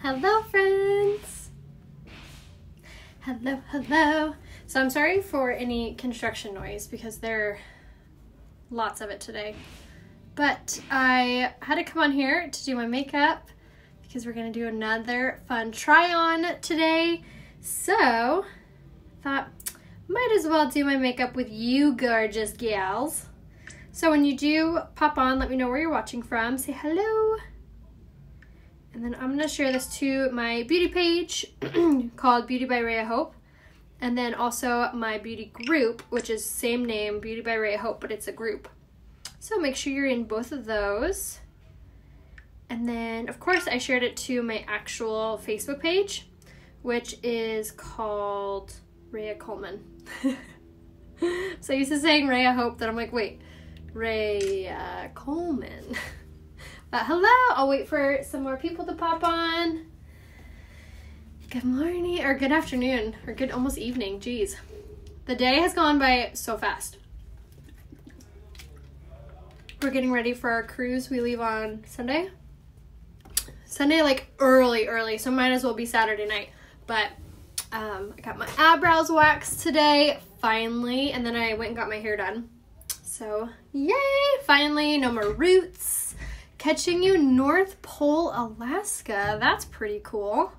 Hello friends! Hello, hello. So I'm sorry for any construction noise because there are lots of it today. But I had to come on here to do my makeup because we're going to do another fun try on today. So thought might as well do my makeup with you gorgeous gals. So when you do pop on, let me know where you're watching from. Say hello. And then I'm going to share this to my beauty page called Beauty by RayaHope. And then also my beauty group, which is same name, Beauty by RayaHope, but it's a group. So make sure you're in both of those. And then, of course, I shared it to my actual Facebook page, which is called Raya Coleman. So I used to saying RayaHope, then I'm like, wait, Raya Coleman. But hello, I'll wait for some more people to pop on. Good morning, or good afternoon, or good almost evening, geez. The day has gone by so fast. We're getting ready for our cruise. We leave on Sunday. Sunday, like early, so might as well be Saturday night. But I got my eyebrows waxed today, finally, and then I went and got my hair done. So, yay, finally, no more roots. Catching you North Pole, Alaska. That's pretty cool.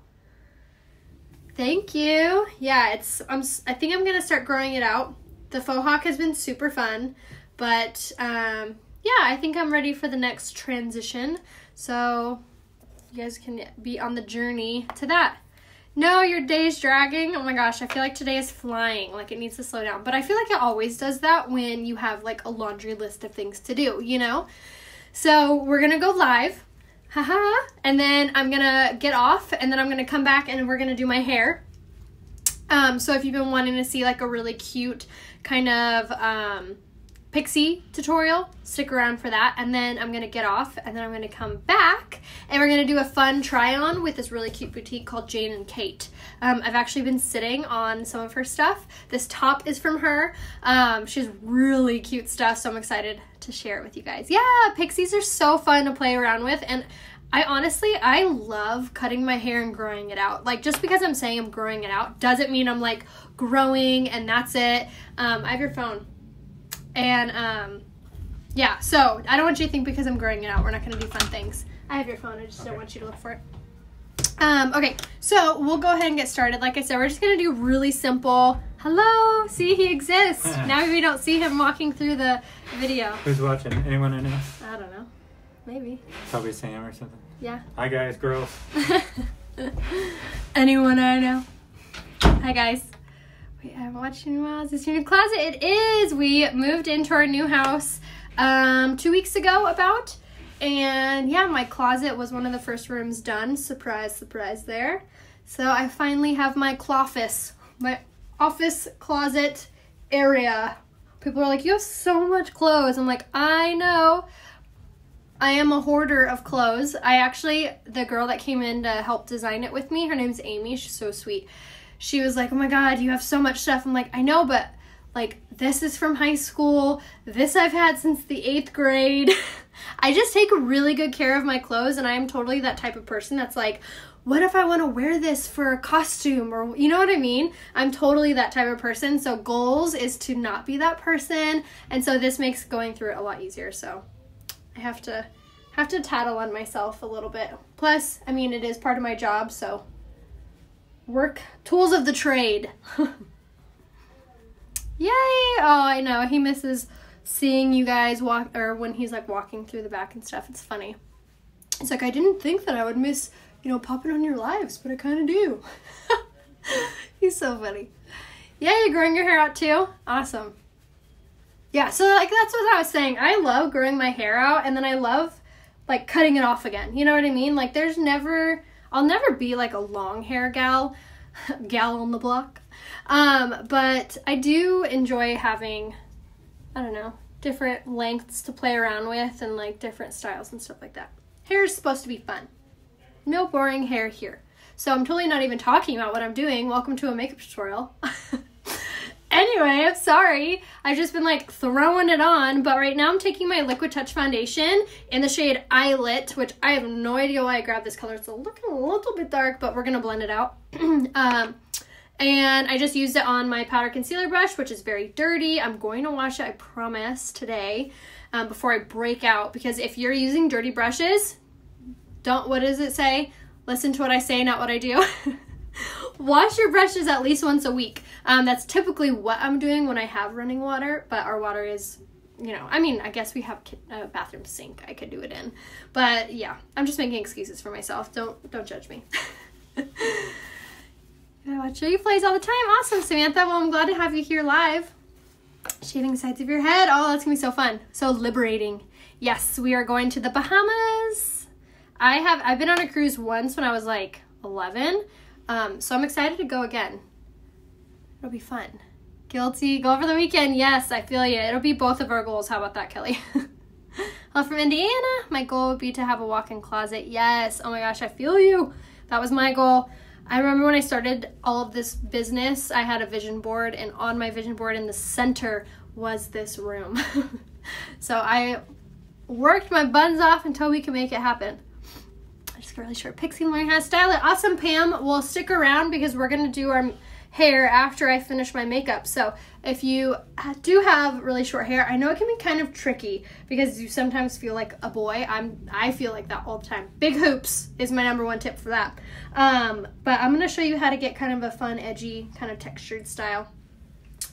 Thank you. Yeah, I think I'm gonna start growing it out. The faux hawk has been super fun, but yeah, I think I'm ready for the next transition. So you guys can be on the journey to that. No, your day's dragging. Oh my gosh, I feel like today is flying. Like it needs to slow down. But I feel like it always does that when you have like a laundry list of things to do, you know? So we're gonna go live, haha, and then I'm gonna get off, and then I'm gonna come back and we're gonna do my hair. So if you've been wanting to see like a really cute kind of Pixie tutorial, stick around for that. And then I'm gonna get off, and then I'm gonna come back, and we're gonna do a fun try on with this really cute boutique called Jane and Kate. I've actually been sitting on some of her stuff. This top is from her. She has really cute stuff, so I'm excited to share it with you guys. Yeah, Pixies are so fun to play around with, and I love cutting my hair and growing it out. Like, just because I'm saying I'm growing it out doesn't mean I'm like growing and that's it. I have your phone. And yeah, so I don't want you to think because I'm growing it out we're not going to do fun things. I have your phone, I just don't want you to look for it. Okay, so we'll go ahead and get started. Like I said, we're just going to do really simple. Hello, see, he exists. Now we don't see him walking through the video. Who's watching? Anyone I know? I don't know. Maybe. Probably Sam or something. Yeah. Hi guys, girls. Anyone I know? Hi guys. Wait, I haven't watched any while. Is this your new closet? It is. We moved into our new house 2 weeks ago about. And yeah, my closet was one of the first rooms done. Surprise, surprise there. So I finally have my cloffice, my office closet area. People are like, you have so much clothes. I'm like, I know. I am a hoarder of clothes. The girl that came in to help design it with me, her name's Amy. She's so sweet. She was like, oh my God, you have so much stuff. I'm like, I know, but like, this is from high school. This I've had since the 8th grade. I just take really good care of my clothes, and I am totally that type of person that's like, what if I want to wear this for a costume, or you know what I mean? I'm totally that type of person. So goals is to not be that person. And so this makes going through it a lot easier. So I have to tattle on myself a little bit. Plus, I mean, it is part of my job, so work, tools of the trade. Yay! Oh, I know, he misses seeing you guys walk, or when he's like walking through the back and stuff. It's funny. It's like, I didn't think that I would miss, you know, popping on your lives, but I kind of do. He's so funny. Yeah, you're growing your hair out too? Awesome. Yeah, so like that's what I was saying. I love growing my hair out, and then I love like cutting it off again. You know what I mean? Like I'll never be like a long hair gal on the block. But I do enjoy having, I don't know, different lengths to play around with, and like different styles and stuff like that. Hair is supposed to be fun. No boring hair here. So I'm totally not even talking about what I'm doing. Welcome to a makeup tutorial. Anyway, anyway, I'm sorry. I've just been like throwing it on, but right now I'm taking my Liquid Touch foundation in the shade Eyelet, which I have no idea why I grabbed this color. It's looking a little bit dark, but we're gonna blend it out. And I just used it on my powder concealer brush, which is very dirty. I'm going to wash it, I promise, today before I break out, because if you're using dirty brushes, what does it say? Listen to what I say, not what I do. Wash your brushes at least once a week. That's typically what I'm doing when I have running water, but our water is, you know, I mean, I guess we have a bathroom sink I could do it in. But yeah, I'm just making excuses for myself. Don't judge me. I watch your plays all the time. Awesome, Samantha. Well, I'm glad to have you here live. Shaving sides of your head. Oh, that's gonna be so fun. So liberating. Yes, we are going to the Bahamas. I've been on a cruise once when I was like 11. So I'm excited to go again. It'll be fun. Guilty. Go over the weekend. Yes, I feel you. It'll be both of our goals. How about that, Kelly? Hello from Indiana. My goal would be to have a walk-in closet. Yes. Oh my gosh, I feel you. That was my goal. I remember when I started all of this business, I had a vision board, and on my vision board in the center was this room. So I worked my buns off until we could make it happen. I just got really short Pixie and learning how to style it. Awesome, Pam. We'll stick around because we're going to do our hair after I finish my makeup. So if you do have really short hair, I know it can be kind of tricky because you sometimes feel like a boy. I feel like that all the time. Big hoops is my #1 tip for that. But I'm going to show you how to get kind of a fun, edgy, kind of textured style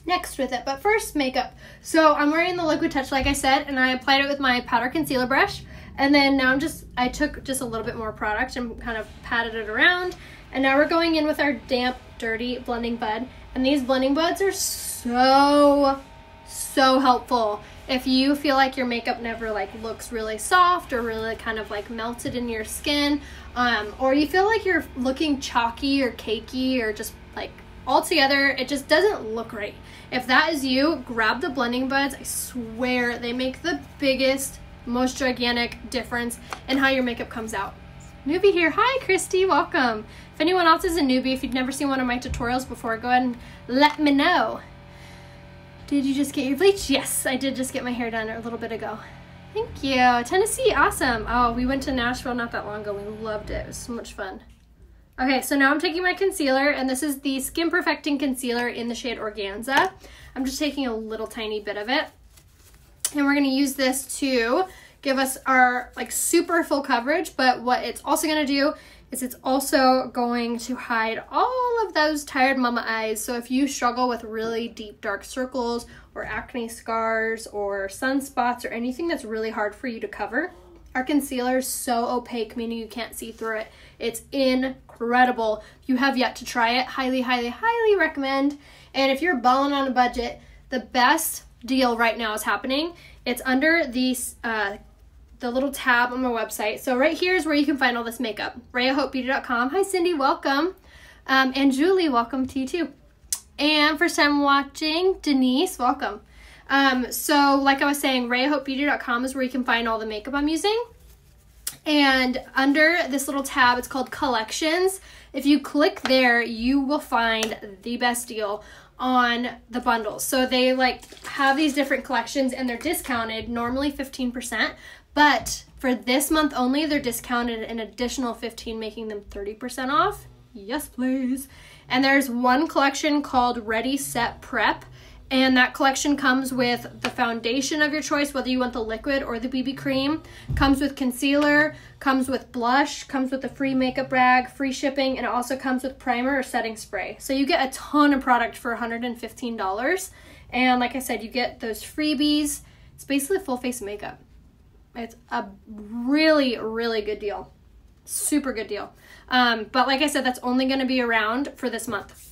next with it. But first, makeup. So I'm wearing the Liquid Touch, like I said, and I applied it with my powder concealer brush. And then now I took just a little bit more product and kind of patted it around. And now we're going in with our damp, dirty blending bud. And these blending buds are so helpful. If you feel like your makeup never like looks really soft or really kind of like melted in your skin, or you feel like you're looking chalky or cakey or just like all together, it just doesn't look right. If that is you, grab the blending buds. I swear they make the biggest, most gigantic difference in how your makeup comes out. Newbie here. Hi, Christy. Welcome. If anyone else is a newbie, if you've never seen one of my tutorials before, go ahead and let me know. Did you just get your bleach? Yes, I did just get my hair done a little bit ago. Thank you. Tennessee, awesome. Oh, we went to Nashville not that long ago. We loved it. It was so much fun. Okay, so now I'm taking my concealer, and this is the Skin Perfecting Concealer in the shade Organza. I'm just taking a little tiny bit of it. And we're going to use this to give us our like super full coverage, but what it's also going to do is it's also going to hide all of those tired mama eyes. So if you struggle with really deep dark circles or acne scars or sunspots or anything that's really hard for you to cover, our concealer is so opaque, meaning you can't see through it. It's incredible. If you have yet to try it, highly, highly, highly recommend. And if you're balling on a budget, the best deal right now is happening. It's under these the little tab on my website. So right here is where you can find all this makeup. RayaHopeBeauty.com. Hi, Cindy. Welcome. And Julie, welcome to you too. And first time watching, Denise, welcome. So like I was saying, RayaHopeBeauty.com is where you can find all the makeup I'm using. And under this little tab, it's called Collections. If you click there, you will find the best deal on the bundles. So they like have these different collections and they're discounted, normally 15%, but for this month only, they're discounted an additional 15%, making them 30% off. Yes, please. And there's one collection called Ready, Set, Prep. And that collection comes with the foundation of your choice, whether you want the liquid or the BB cream. Comes with concealer, comes with blush, comes with a free makeup bag, free shipping, and it also comes with primer or setting spray. So you get a ton of product for $115. And like I said, you get those freebies. It's basically full face makeup. It's a really, really good deal. Super good deal. But like I said, that's only going to be around for this month.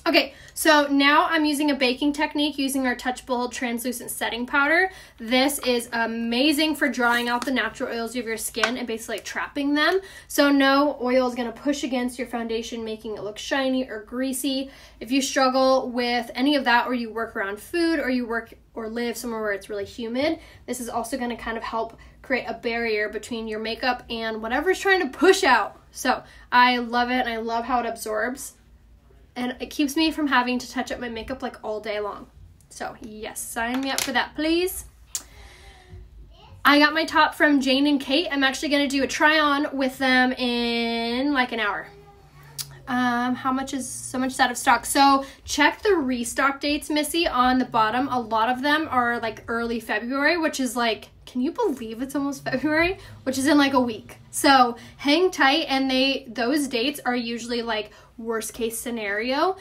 Okay, so now I'm using a baking technique using our Touch Bold Translucent Setting Powder. This is amazing for drawing out the natural oils of your skin and basically trapping them. So no oil is going to push against your foundation, making it look shiny or greasy. If you struggle with any of that, or you work around food, or you work or live somewhere where it's really humid, this is also going to kind of help create a barrier between your makeup and whatever's trying to push out. So I love it, and I love how it absorbs. and it keeps me from having to touch up my makeup like all day long. So yes, sign me up for that, please. I got my top from Jane and Kate. I'm actually going to do a try on with them in like an hour. How much is so much out of stock? So check the restock dates, Missy, on the bottom. A lot of them are like early February, which is like, can you believe it's almost February? Which is in like a week. So hang tight, and those dates are usually like worst case scenario.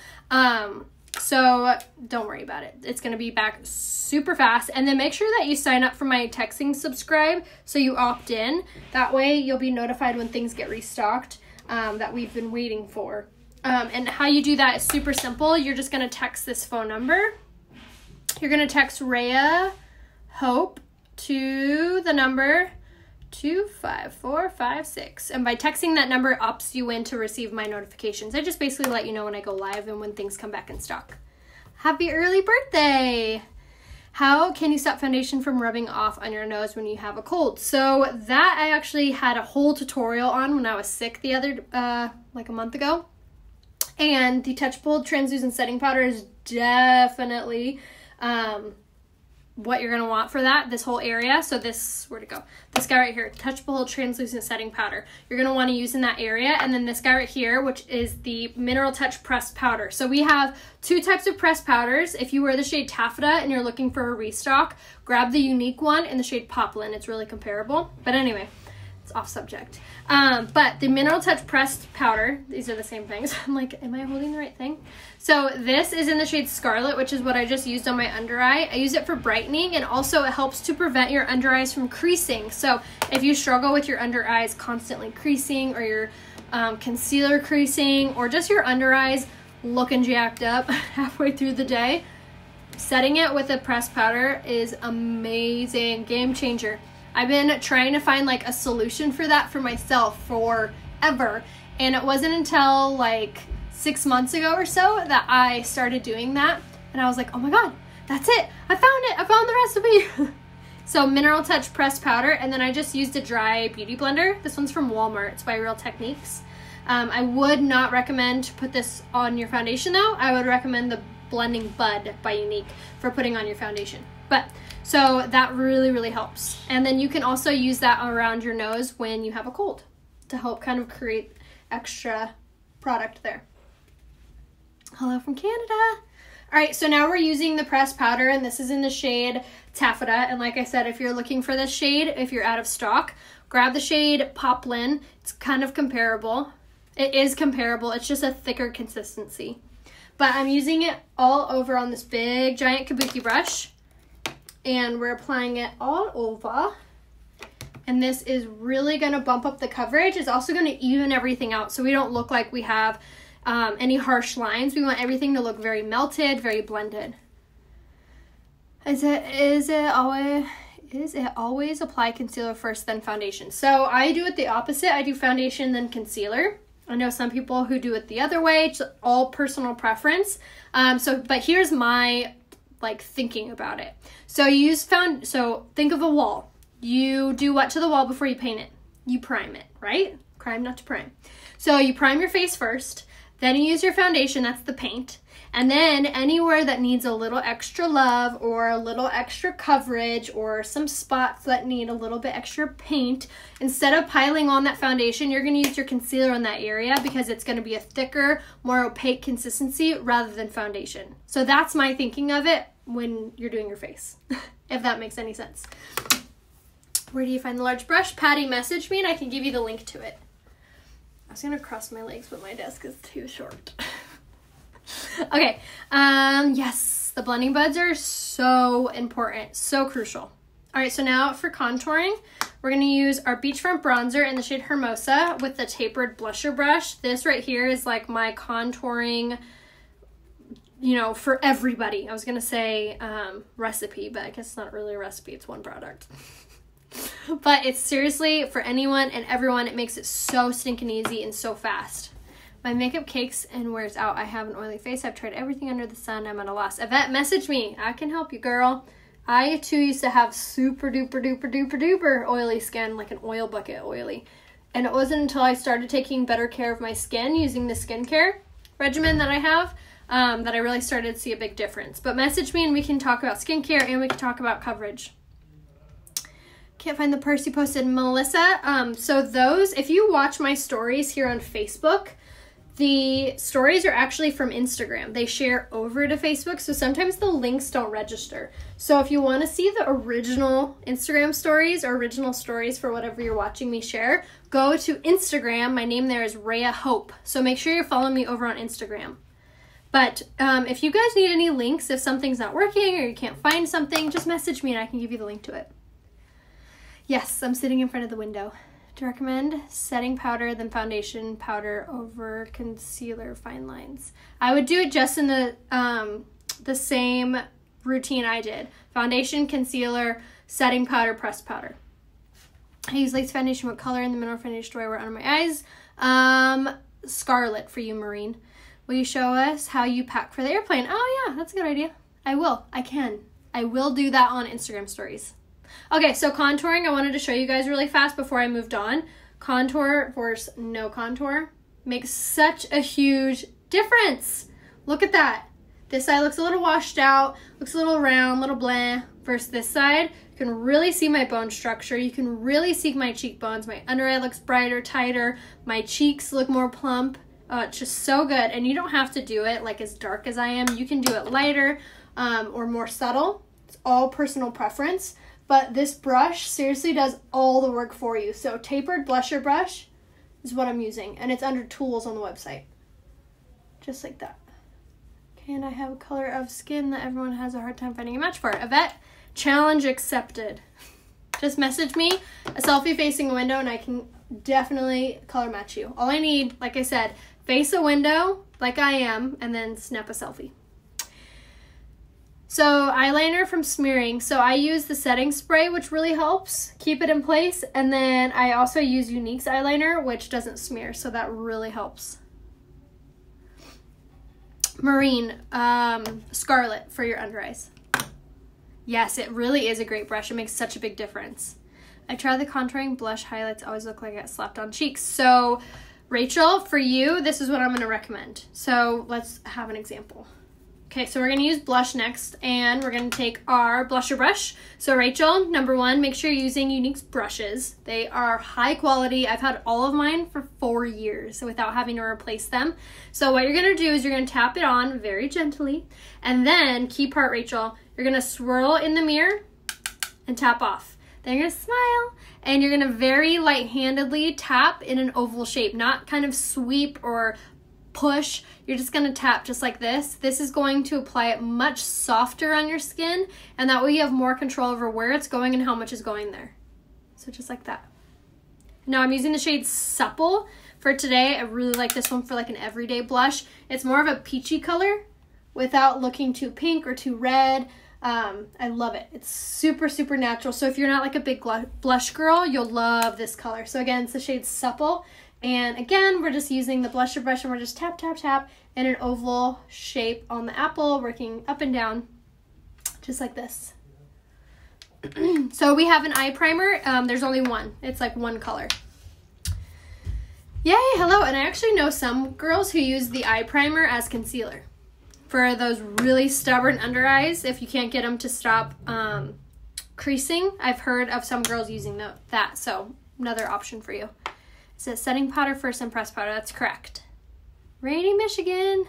So don't worry about it. It's going to be back super fast. And then make sure that you sign up for my texting subscribe so you opt in. That way you'll be notified when things get restocked that we've been waiting for. And how you do that is super simple. You're just going to text this phone number. You're going to text RayaHope to the number 25456, and by texting that number opts you in to receive my notifications. I just basically let you know when I go live and when things come back in stock. Happy early birthday! How can you stop foundation from rubbing off on your nose when you have a cold? So that I actually had a whole tutorial on when I was sick the other like a month ago, and the Touchable Translucent Setting Powder is definitely what you're going to want for that, this whole area. So this, where'd it go? This guy right here, Touchable Translucent Setting Powder. You're going to want to use in that area. And then this guy right here, which is the Mineral Touch Pressed Powder. So we have two types of pressed powders. If you wear the shade Taffeta and you're looking for a restock, grab the unique one in the shade Poplin. It's really comparable. But anyway, it's off subject. But the Mineral Touch Pressed Powder, these are the same things. I'm like, am I holding the right thing? So this is in the shade Scarlet, which is what I just used on my under eye. I use it for brightening, and also it helps to prevent your under eyes from creasing. So if you struggle with your under eyes constantly creasing, or your concealer creasing, or just your under eyes looking jacked up halfway through the day, setting it with a pressed powder is amazing. Game changer. I've been trying to find like a solution for that for myself forever, and it wasn't until like 6 months ago or so that I started doing that, and I was like, oh my god, that's it, I found it, I found the recipe. So Mineral Touch Pressed Powder, and then I just used a dry beauty blender. This one's from Walmart. It's by Real Techniques. I would not recommend to put this on your foundation though. I would recommend the Blending Bud by Unique for putting on your foundation. But so that really, really helps. And then you can also use that around your nose when you have a cold to help kind of create extra product there. Hello from Canada. All right, so now we're using the pressed powder, and this is in the shade Taffeta. And like I said, if you're looking for this shade, if you're out of stock, grab the shade Poplin. It's kind of comparable. It is comparable. It's just a thicker consistency. But I'm using it all over on this big, giant kabuki brush. And we're applying it all over. And this is really going to bump up the coverage. It's also going to even everything out so we don't look like we have any harsh lines. We want everything to look very melted, very blended. Is it always apply concealer first, then foundation? So I do it the opposite. I do foundation, then concealer. I know some people who do it the other way. It's all personal preference. But here's my like thinking about it. So so think of a wall. You do what to the wall before you paint it? You prime it, right? Prime, not to prime. So you prime your face first, then you use your foundation, that's the paint, and then anywhere that needs a little extra love or a little extra coverage or some spots that need a little bit extra paint, instead of piling on that foundation, you're going to use your concealer in that area because it's going to be a thicker, more opaque consistency rather than foundation. So that's my thinking of it when you're doing your face, if that makes any sense. Where do you find the large brush? Patty messaged me and I can give you the link to it. I was gonna cross my legs, but my desk is too short. Okay, yes, the blending buds are so important, so crucial. All right, so now for contouring, we're gonna use our beachfront bronzer in the shade Hermosa with the tapered blusher brush. This right here is like my contouring, you know, for everybody. I was gonna say recipe, but I guess it's not really a recipe, it's one product. But it's seriously for anyone and everyone. It makes it so stinking easy and so fast. My makeup cakes and wears out. I have an oily face. I've tried everything under the sun. I'm at a loss. Yvette, message me. I can help you, girl. I too used to have super duper duper duper duper oily skin, like an oil bucket oily. And it wasn't until I started taking better care of my skin using the skincare regimen that I have that I really started to see a big difference. But message me and we can talk about skincare and we can talk about coverage. Can't find the purse you posted, Melissa. So those, if you watch my stories here on Facebook, the stories are actually from Instagram. They share over to Facebook, so sometimes the links don't register. So if you want to see the original Instagram stories or original stories for whatever you're watching me share, go to Instagram. My name there is RayaHope. So make sure you're following me over on Instagram. But if you guys need any links, if something's not working or you can't find something, just message me and I can give you the link to it. Yes, I'm sitting in front of the window. To recommend setting powder, then foundation powder over concealer fine lines. I would do it just in the same routine I did. Foundation, concealer, setting powder, pressed powder. I use lace foundation. What color in the mineral foundation do I wear under my eyes? Scarlet for you, Maureen. Will you show us how you pack for the airplane? Oh yeah, that's a good idea. I will. I can. I will do that on Instagram stories. Okay, so contouring, I wanted to show you guys really fast before I moved on. Contour versus no contour makes such a huge difference. Look at that. This side looks a little washed out, looks a little round, little blah, versus this side. You can really see my bone structure. You can really see my cheekbones. My under eye looks brighter, tighter. My cheeks look more plump. It's just so good. And you don't have to do it like as dark as I am. You can do it lighter or more subtle. It's all personal preference. But this brush seriously does all the work for you. So tapered blusher brush is what I'm using. And it's under tools on the website. Just like that. Okay, and I have a color of skin that everyone has a hard time finding a match for. Yvette, challenge accepted. Just message me a selfie facing a window and I can definitely color match you. All I need, like I said, face a window like I am and then snap a selfie. So eyeliner from smearing. So I use the setting spray, which really helps keep it in place. And then I also use Unique's eyeliner, which doesn't smear. So that really helps. Marine, Scarlet for your under eyes. Yes, it really is a great brush. It makes such a big difference. I tried the contouring blush highlights. Always look like I got slapped on cheeks. So Rachel, for you, this is what I'm going to recommend. So let's have an example. Okay, so we're going to use blush next, and we're going to take our blusher brush. So Rachel, number one, make sure you're using Unique's brushes. They are high quality. I've had all of mine for 4 years without having to replace them. So what you're going to do is you're going to tap it on very gently, and then, key part, Rachel, you're going to swirl in the mirror and tap off. Then you're going to smile, and you're going to very light-handedly tap in an oval shape, not kind of sweep or push. You're just going to tap just like this. This is going to apply it much softer on your skin, and that way you have more control over where it's going and how much is going there. So just like that. Now I'm using the shade Supple for today. I really like this one for like an everyday blush. It's more of a peachy color without looking too pink or too red. I love it. It's super, super natural. So if you're not like a big blush girl, you'll love this color. So again, it's the shade Supple. And again, we're just using the blusher brush and we're just tap, tap, tap in an oval shape on the apple, working up and down, just like this. So we have an eye primer. There's only one. It's like one color. Yay, hello. And I actually know some girls who use the eye primer as concealer. For those really stubborn under eyes, if you can't get them to stop creasing, I've heard of some girls using that. So another option for you. It says setting powder first and pressed powder. That's correct. Rainy, Michigan. Love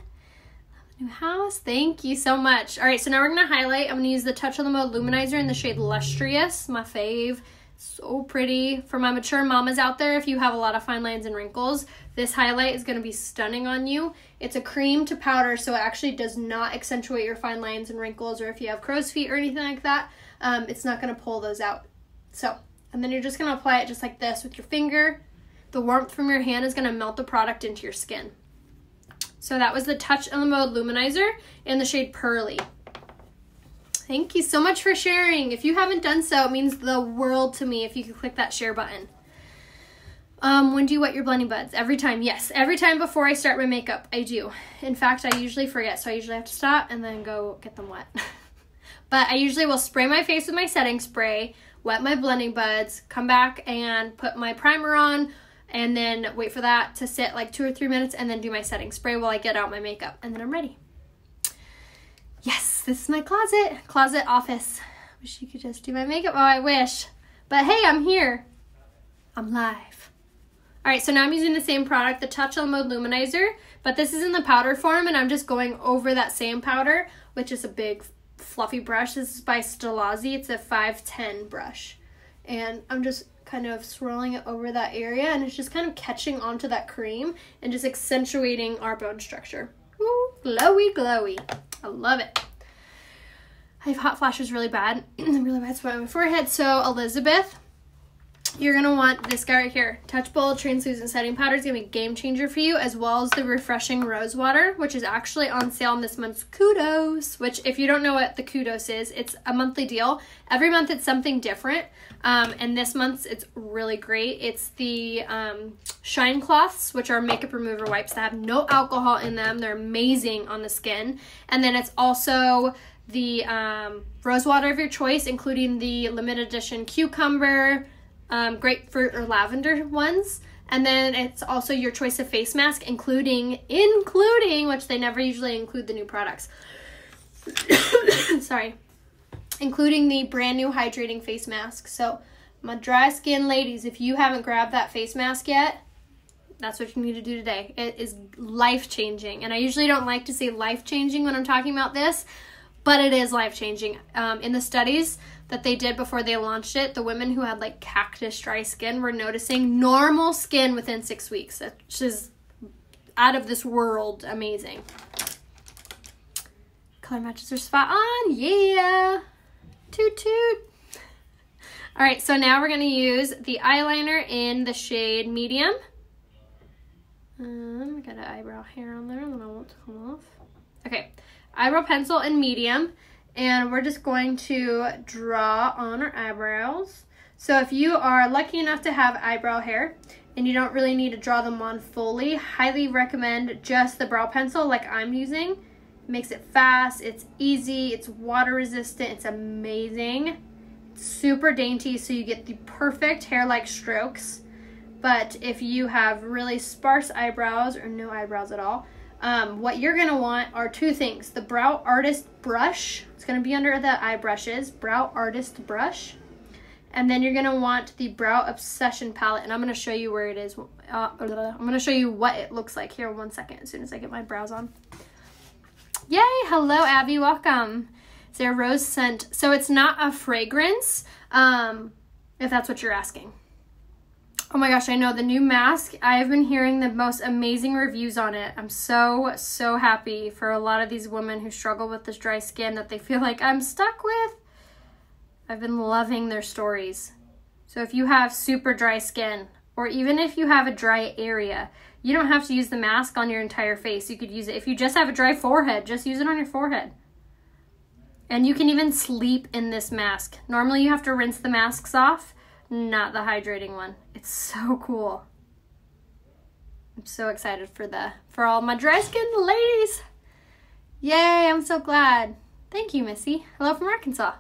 the new house. Thank you so much. All right, so now we're going to highlight. I'm going to use the Touch of the Mode Luminizer in the shade Lustrous, my fave. So pretty. For my mature mamas out there, if you have a lot of fine lines and wrinkles, this highlight is going to be stunning on you. It's a cream to powder, so it actually does not accentuate your fine lines and wrinkles, or if you have crow's feet or anything like that, it's not going to pull those out. So, and then you're just going to apply it just like this with your finger. The warmth from your hand is going to melt the product into your skin. So that was the Touch of the Mode Luminizer in the shade Pearly. Thank you so much for sharing. If you haven't done so, it means the world to me if you could click that share button. When do you wet your blending buds? Every time, yes. Every time before I start my makeup, I do. In fact, I usually forget, so I usually have to stop and then go get them wet. But I usually will spray my face with my setting spray, wet my blending buds, come back and put my primer on, and then wait for that to sit like 2 or 3 minutes, and then do my setting spray while I get out my makeup, and then I'm ready. Yes, this is my closet office. Wish you could just do my makeup. Oh, I wish. But hey, I'm here. I'm live. All right, so now I'm using the same product, the Touch on Mode Luminizer, but this is in the powder form, and I'm just going over that same powder, which is a big fluffy brush. This is by Stilazzi. It's a 510 brush. And I'm just kind of swirling it over that area, and it's just kind of catching onto that cream and just accentuating our bone structure. Ooh, glowy, glowy. I love it. I have hot flashes really bad. Really bad spot on my forehead. So Elizabeth, you're going to want this guy right here. Touch Bold Translucent Setting Powder is going to be a game changer for you, as well as the Refreshing Rose Water, which is actually on sale on this month's Kudos, which if you don't know what the Kudos is, it's a monthly deal. Every month it's something different, and this month's it's really great. It's the Shine Cloths, which are makeup remover wipes that have no alcohol in them. They're amazing on the skin. And then it's also the rose water of your choice, including the limited edition cucumber, grapefruit or lavender ones. And then it's also your choice of face mask, including, which they never usually include the new products. Sorry. Including the brand new hydrating face mask. So my dry skin ladies, if you haven't grabbed that face mask yet, that's what you need to do today. It is life-changing. And I usually don't like to say life-changing when I'm talking about this, but it is life-changing. In the studies that they did before they launched it, the women who had like cactus dry skin were noticing normal skin within 6 weeks, which is out of this world amazing. Color matches are spot on, yeah. Toot toot. All right, so now we're gonna use the eyeliner in the shade Medium. I got an eyebrow hair on there that I want to come off. Okay, eyebrow pencil in Medium. And we're just going to draw on our eyebrows. So if you are lucky enough to have eyebrow hair and you don't really need to draw them on fully, highly recommend just the brow pencil like I'm using. It makes it fast, it's easy, it's water resistant, it's amazing. It's super dainty, so you get the perfect hair-like strokes. But if you have really sparse eyebrows or no eyebrows at all, what you're going to want are two things. The Brow Artist brush. It's going to be under the eye brushes. Brow Artist brush. And then you're going to want the Brow Obsession palette. And I'm going to show you where it is. I'm going to show you what it looks like here 1 second as soon as I get my brows on. Yay! Hello, Abby. Welcome. It's a rose scent. So it's not a fragrance, if that's what you're asking. Oh my gosh, I know, the new mask, I have been hearing the most amazing reviews on it. I'm so happy for a lot of these women who struggle with this dry skin that they feel like I'm stuck with. I've been loving their stories. So if you have super dry skin, or even if you have a dry area, you don't have to use the mask on your entire face. You could use it, if you just have a dry forehead, just use it on your forehead. And you can even sleep in this mask. Normally you have to rinse the masks off, not the hydrating one. It's so cool. I'm so excited for all my dry skin ladies. Yay, I'm so glad. Thank you, Missy. Hello from Arkansas.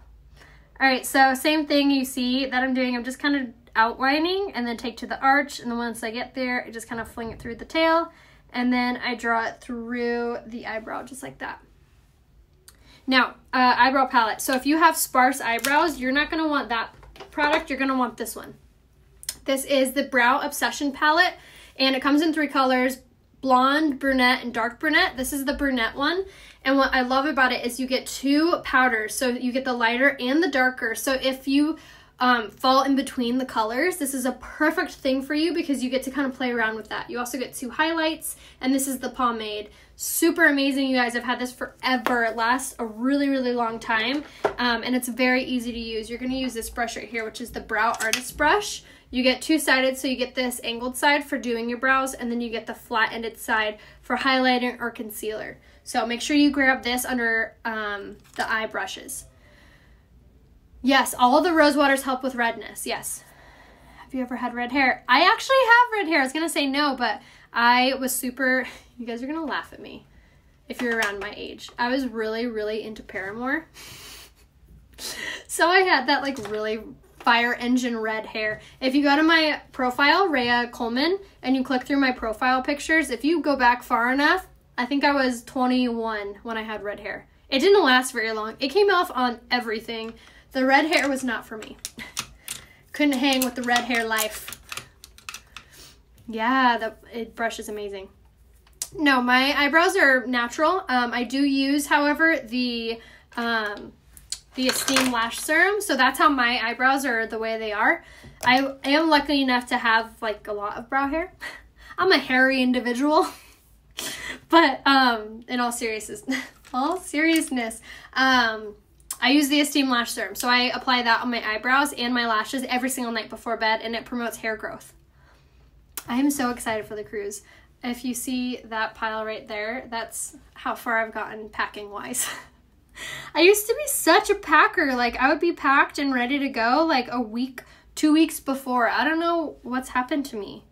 All right, so same thing you see that I'm doing. I'm just kind of outlining and then take to the arch, and then once I get there, I just kind of fling it through the tail, and then I draw it through the eyebrow just like that. Now, eyebrow palette. So if you have sparse eyebrows, you're not going to want that product. You're going to want this one. This is the Brow Obsession palette, and it comes in 3 colors: blonde, brunette, and dark brunette. This is the brunette one, and what I love about it is you get 2 powders, so you get the lighter and the darker. So if you fall in between the colors, this is a perfect thing for you because you get to kind of play around with that. You also get 2 highlights, and this is the pomade. Super amazing, you guys. I've had this forever. It lasts a really long time, and it's very easy to use. You're going to use this brush right here, which is the Brow Artist brush. You get 2-sided, so you get this angled side for doing your brows, and then you get the flat-ended side for highlighting or concealer. So make sure you grab this under the eye brushes. Yes, all the rose waters help with redness, yes. Have you ever had red hair? I actually have red hair. I was going to say no, but I was super... You guys are going to laugh at me if you're around my age. I was really into Paramore. So I had that like really fire engine red hair. If you go to my profile, Rhea Coleman, and you click through my profile pictures, if you go back far enough, I think I was 21 when I had red hair. It didn't last very long. It came off on everything. The red hair was not for me. Couldn't hang with the red hair life. Yeah, the brush is amazing. No, my eyebrows are natural. I do use, however, the Esteem Lash Serum. So that's how my eyebrows are the way they are. I am lucky enough to have like a lot of brow hair. I'm a hairy individual. But in all seriousness, I use the Esteem Lash Serum. So I apply that on my eyebrows and my lashes every single night before bed, and it promotes hair growth. I am so excited for the cruise. If you see that pile right there, that's how far I've gotten packing wise. I used to be such a packer. Like, I would be packed and ready to go like a week, 2 weeks before. I don't know what's happened to me.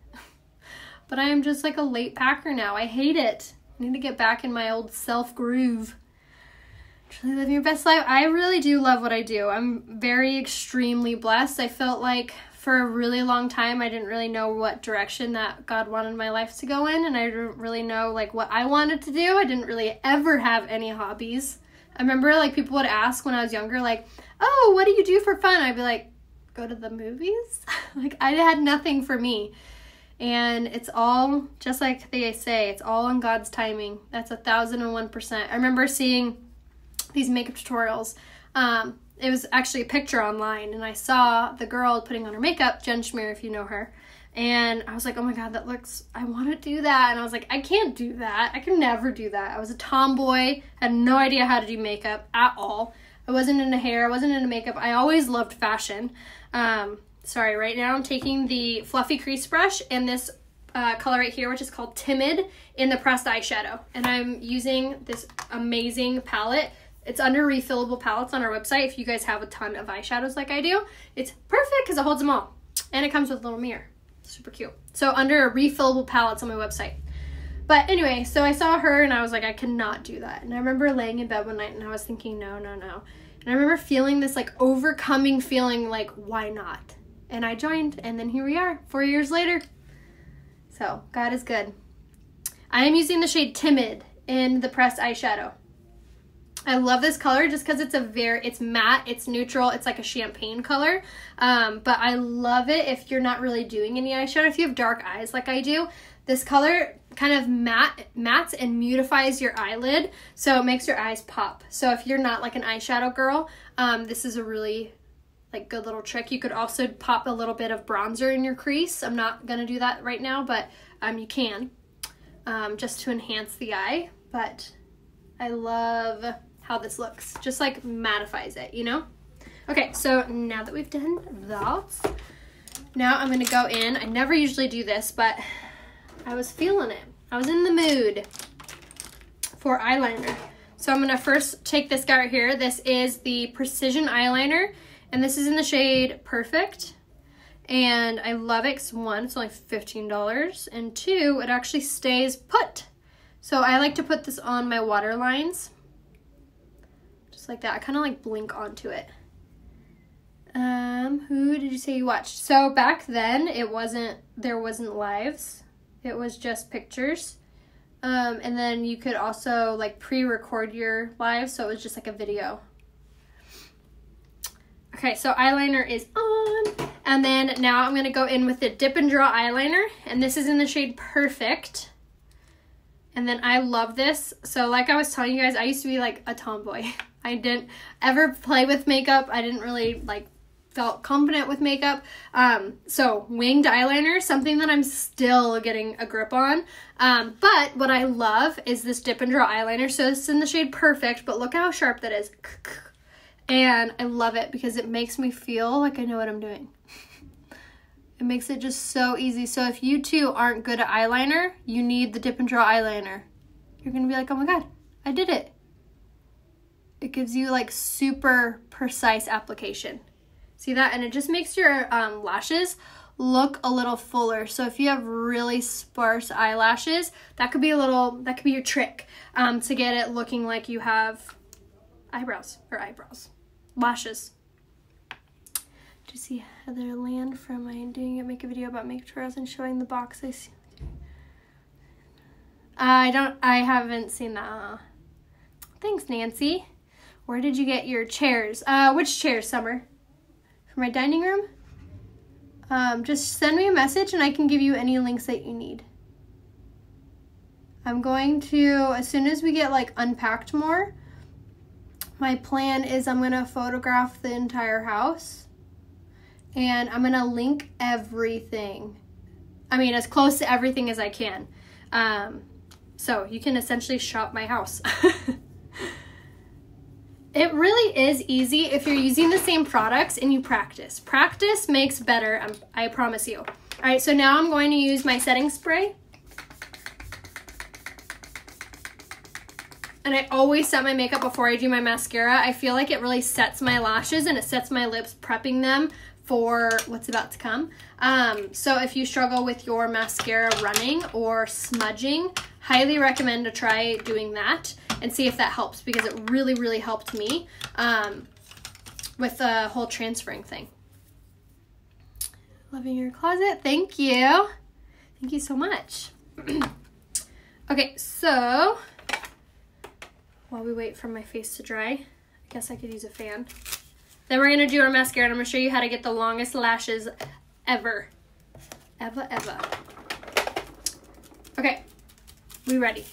But I am just like a late packer now. I hate it. I need to get back in my old self groove. Truly living your best life. I really do love what I do. I'm very extremely blessed. I felt like for a really long time I didn't really know what direction that God wanted my life to go in, and I didn't really know like what I wanted to do. I didn't really ever have any hobbies. I remember like people would ask when I was younger, like, oh, what do you do for fun? I'd be like, go to the movies. Like, I had nothing for me. And it's all, just like they say, it's all in God's timing. That's 1001%. I remember seeing these makeup tutorials. It was actually a picture online, and I saw the girl putting on her makeup, Jen Schmier, if you know her. And I was like, oh my God, that looks, I want to do that. And I was like, I can't do that. I can never do that. I was a tomboy, had no idea how to do makeup at all. I wasn't into hair, I wasn't into makeup. I always loved fashion. Sorry, right now I'm taking the fluffy crease brush and this color right here, which is called Timid, in the pressed eyeshadow. And I'm using this amazing palette. It's under refillable palettes on our website. If you guys have a ton of eyeshadows like I do, it's perfect because it holds them all. And it comes with a little mirror. Super cute. So under refillable palettes on my website. But anyway, so I saw her and I was like, I cannot do that. And I remember laying in bed one night and I was thinking, no, no, no. And I remember feeling this like overcoming feeling like, why not? And I joined, and then here we are 4 years later. So God is good. I am using the shade Timid in the pressed eyeshadow. I love this color just because it's matte, it's neutral, it's like a champagne color. But I love it if you're not really doing any eyeshadow. If you have dark eyes like I do, this color kind of mattes and mutifies your eyelid, so it makes your eyes pop. So if you're not like an eyeshadow girl, this is a really like good little trick. You could also pop a little bit of bronzer in your crease. I'm not gonna do that right now, but you can, just to enhance the eye. But I love how this looks, just like mattifies it, you know? Okay, so now that we've done that, now I'm gonna go in. I never usually do this, but I was feeling it. I was in the mood for eyeliner. So I'm gonna first take this guy right here. This is the Precision Eyeliner, and this is in the shade Perfect. And I love it because one, it's only $15, and two, it actually stays put. So I like to put this on my waterlines, just like that. I kind of like blink onto it. Who did you say you watched? So back then, there wasn't lives. It was just pictures. And then you could also like pre-record your live, so it was just like a video. Okay, so eyeliner is on. And then now I'm gonna go in with the Dip and Draw eyeliner, and this is in the shade Perfect. And then I love this. So like I was telling you guys, I used to be like a tomboy. I didn't ever play with makeup. I didn't really like felt confident with makeup. So winged eyeliner, something that I'm still getting a grip on. But what I love is this Dip and Draw eyeliner. So it's in the shade Perfect, but look how sharp that is. And I love it because it makes me feel like I know what I'm doing. It makes it just so easy. So if you too aren't good at eyeliner, you need the Dip and Draw eyeliner. You're gonna be like, oh my God, I did it. It gives you like super precise application. See that? And it just makes your lashes look a little fuller. So if you have really sparse eyelashes, that could be your trick to get it looking like you have lashes. you see Heather Land from my doing it, make a video about makeup tutorials and showing the box I see? I haven't seen that. Thanks, Nancy. Where did you get your chairs? Which chairs, Summer? For my dining room? Just send me a message and I can give you any links that you need. I'm going to, as soon as we get like unpacked more, my plan is I'm gonna photograph the entire house and I'm gonna link everything. I mean, as close to everything as I can. So you can essentially shop my house. It really is easy if you're using the same products and you practice. Practice makes better, I promise you. All right, so now I'm going to use my setting spray. And I always set my makeup before I do my mascara. I feel like it really sets my lashes and it sets my lips, prepping them for what's about to come. So if you struggle with your mascara running or smudging, highly recommend to try doing that and see if that helps, because it really, really helped me with the whole transferring thing. Loving your closet. Thank you. Thank you so much. Okay, so while we wait for my face to dry, I guess I could use a fan. Then we're gonna do our mascara and I'm gonna show you how to get the longest lashes ever. Ever. Okay, we ready?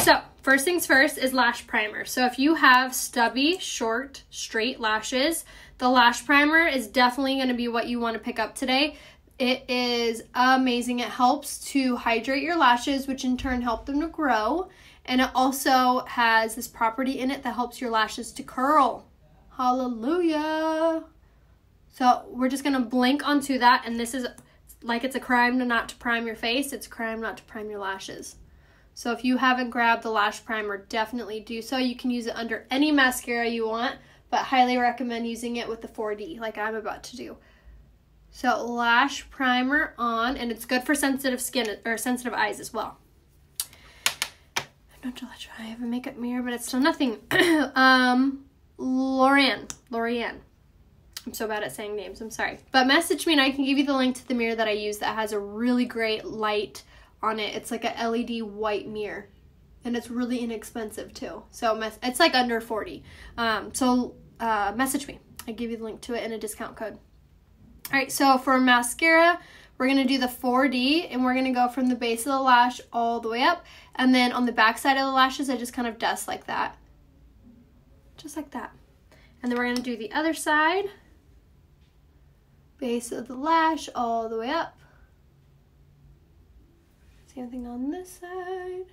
So, first things first is lash primer. So if you have stubby, short, straight lashes, the lash primer is definitely gonna be what you wanna pick up today. It is amazing. It helps to hydrate your lashes, which in turn help them to grow. And it also has this property in it that helps your lashes to curl. Hallelujah. So we're just gonna blink onto that, and this is like it's a crime not to prime your face. It's a crime not to prime your lashes. So if you haven't grabbed the lash primer, definitely do so. You can use it under any mascara you want, but highly recommend using it with the 4D like I'm about to do. So lash primer on, and it's good for sensitive skin or sensitive eyes as well. Don't you I have a makeup mirror, but it's still nothing. L'Oreal. I'm so bad at saying names, I'm sorry. But message me and I can give you the link to the mirror that I use that has a really great light on it. It's like a LED white mirror. And it's really inexpensive too. So it's like under 40. Message me. I give you the link to it and a discount code. Alright, so for mascara, we're going to do the 4D, and we're going to go from the base of the lash all the way up. And then on the back side of the lashes, I just kind of dust like that. Just like that. And then we're going to do the other side. Base of the lash all the way up. Same thing on this side.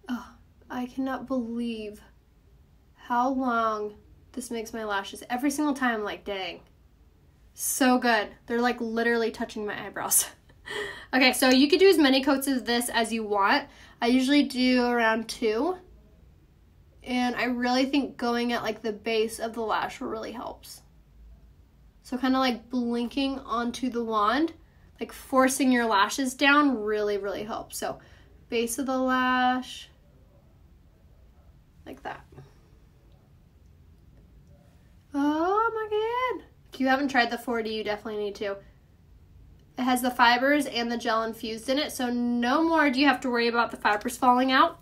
Oh, I cannot believe how long this makes my lashes. Every single time I'm like, dang. So good. They're like literally touching my eyebrows. Okay, so you could do as many coats of this as you want. I usually do around 2. And I really think going at like the base of the lash really helps. So kind of like blinking onto the wand, like forcing your lashes down really, really helps. So base of the lash, like that. Oh my God. If you haven't tried the 4D, you definitely need to. It has the fibers and the gel infused in it, so no more do you have to worry about the fibers falling out.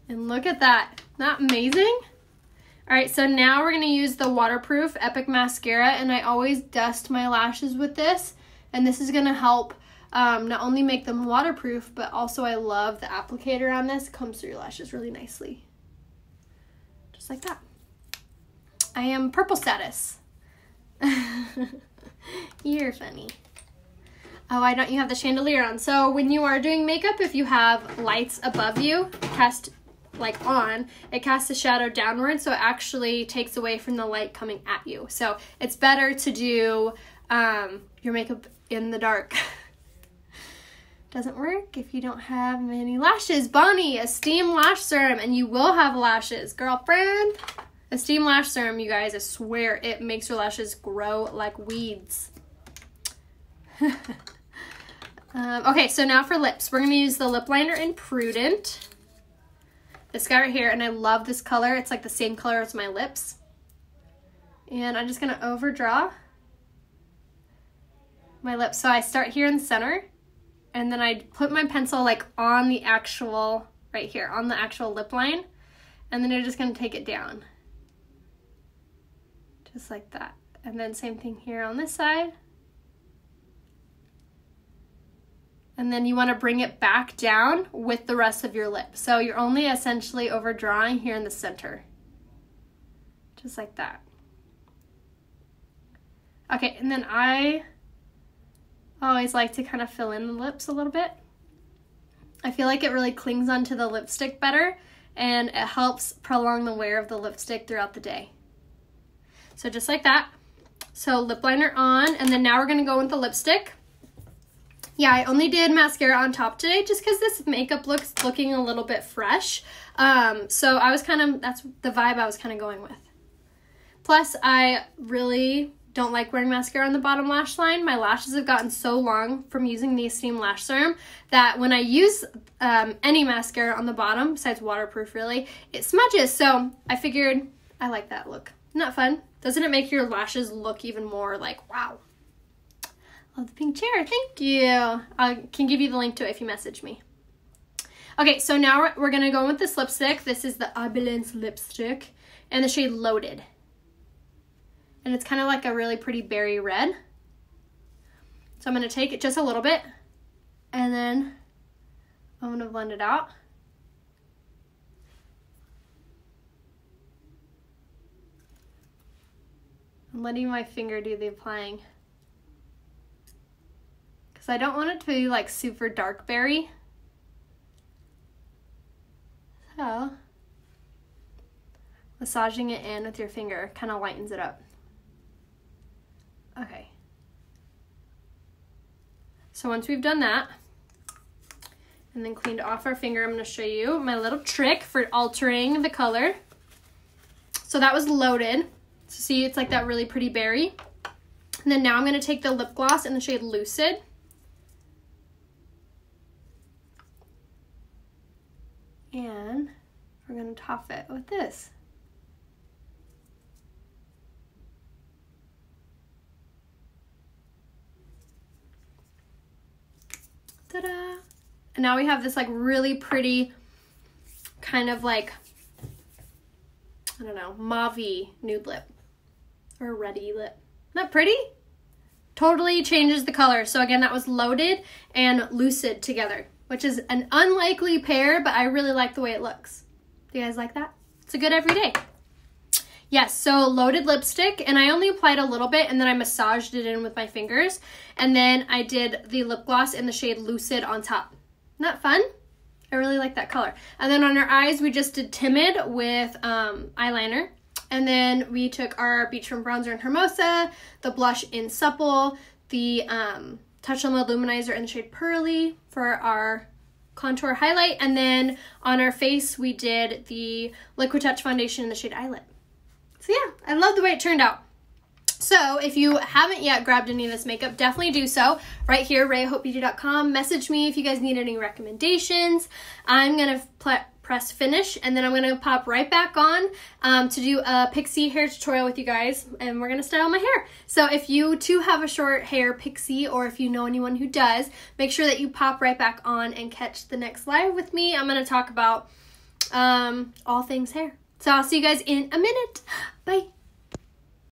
And look at that. Isn't that amazing? All right, so now we're gonna use the waterproof Epic Mascara, and I always dust my lashes with this, and this is gonna help not only make them waterproof, but also I love the applicator on this. It comes through your lashes really nicely. Just like that. I am purple status. You're funny. Oh, why don't you have the chandelier on? So when you are doing makeup, if you have lights above you, cast like on, it casts a shadow downward, so it actually takes away from the light coming at you. So it's better to do your makeup in the dark. Doesn't work if you don't have many lashes. Bonnie, Esteem Lash Serum, and you will have lashes, girlfriend. Esteem Lash Serum, you guys, I swear it makes your lashes grow like weeds. Okay, so now for lips. We're going to use the lip liner in Prudent. This guy right here, and I love this color. It's like the same color as my lips. And I'm just gonna overdraw my lips. So I start here in the center, and then I put my pencil like on the actual, right here, on the actual lip line, and then you're just gonna take it down. Just like that. And then same thing here on this side. And then you wanna bring it back down with the rest of your lip. So you're only essentially overdrawing here in the center. Just like that. Okay, and then I always like to kind of fill in the lips a little bit. I feel like it really clings onto the lipstick better, and it helps prolong the wear of the lipstick throughout the day. So just like that. So lip liner on, and then now we're gonna go with the lipstick. Yeah, I only did mascara on top today just because this makeup looks looking a little bit fresh. So I was that's the vibe I was kind of going with. Plus, I really don't like wearing mascara on the bottom lash line. My lashes have gotten so long from using the Esteem Lash Serum that when I use any mascara on the bottom, besides waterproof really, it smudges. So I figured I like that look. Isn't that fun? Doesn't it make your lashes look even more like, wow. Love the pink chair, thank you. I can give you the link to it if you message me. Okay, so now we're gonna go with this lipstick. This is the Opulence lipstick in the shade Loaded. And it's kind of like a really pretty berry red. So I'm going to take it just a little bit, and then I'm going to blend it out. I'm letting my finger do the applying, because I don't want it to be like super dark berry. So massaging it in with your finger kind of lightens it up. Okay, so once we've done that and then cleaned off our finger, I'm going to show you my little trick for altering the color. So that was Loaded. So see, it's like that really pretty berry. And then now I'm going to take the lip gloss in the shade Lucid. And we're going to top it with this. Ta-da! And now we have this like really pretty kind of like, I don't know, mauve-y nude lip or reddy lip. Isn't that pretty? Totally changes the color. So again, that was Loaded and Lucid together, which is an unlikely pair, but I really like the way it looks. Do you guys like that? It's a good everyday. Yes, so Loaded lipstick, and I only applied a little bit, and then I massaged it in with my fingers, and then I did the lip gloss in the shade Lucid on top. Isn't that fun? I really like that color. And then on our eyes, we just did Timid with eyeliner, and then we took our beachfront bronzer in Hermosa, the blush in Supple, the Touch on the Luminizer in the shade Pearly for our contour highlight, and then on our face, we did the Liquid Touch foundation in the shade Eyelet. So yeah, I love the way it turned out. So if you haven't yet grabbed any of this makeup, definitely do so. Right here, RayaHopeBeauty.com. Message me if you guys need any recommendations. I'm going to press finish, and then I'm going to pop right back on to do a Pixie hair tutorial with you guys, and we're going to style my hair. So if you too have a short hair Pixie, or if you know anyone who does, make sure that you pop right back on and catch the next live with me. I'm going to talk about all things hair. So I'll see you guys in a minute. Bye.